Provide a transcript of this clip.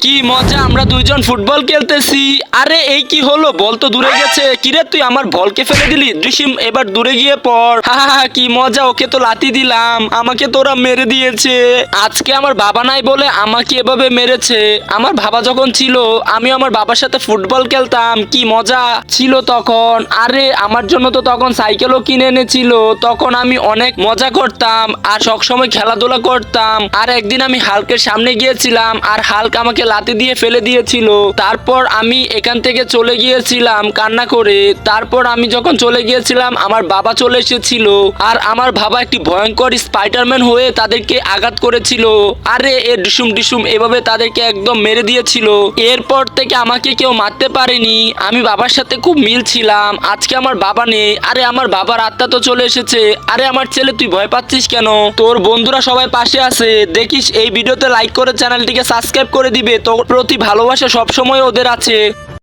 কি মজা, আমরা দুইজন ফুটবল খেলতেছি। আরে এই কি হলো, বল তো দূরে গেছে। কিরে তুই আমার বলকে ফেলে দিলি। দৃশ্যম এবার দূরে গিয়ে পড়। হা হা হা, কি মজা, ওকে তো লাথি দিলাম, আমাকে তোরা মেরে দিয়েছে। আজকে আমার বাবা নাই বলে আমাকে এভাবে মেরেছে। আমার বাবা যখন ছিল আমি আমার বাবার সাথে ফুটবল খেলতাম, কি মজা ছিল তখন। আরে আমার জন্য তো তখন সাইকেলও কিনে এনেছিল, তখন আমি অনেক মজা করতাম আর সবসময় খেলাধুলা করতাম। আর একদিন আমি হাল্কের সামনে গিয়েছিলাম আর হাল্ক আমাকে লাথি দিয়ে ফেলে দিয়েছিল। তারপর আমি এখান থেকে চলে গিয়েছিলাম কান্না করে। তারপর আমি যখন চলে গিয়েছিলাম আমার বাবা চলে এসেছিল আর আমার বাবা একটি ভয়ঙ্কর স্পাইডারম্যান হয়ে তাদেরকে আঘাত করেছিল। আরে এ ডিসুম ডিসুম এভাবে তাদেরকে একদম মেরে দিয়েছিল। এরপর থেকে আমাকে কেউ মারতে পারেনি, আমি বাবার সাথে খুব মিল ছিলাম। আজকে আমার বাবা নেই, আরে আমার বাবার আত্মা তো চলে এসেছে। আরে আমার ছেলে তুই ভয় পাচ্ছিস কেন? তোর বন্ধুরা সবাই পাশে আছে, দেখিস এই ভিডিওতে লাইক করে চ্যানেলটিকে সাবস্ক্রাইব করে দিবে। তোর প্রতি ভালোবাসা সবসময় ওদের আছে।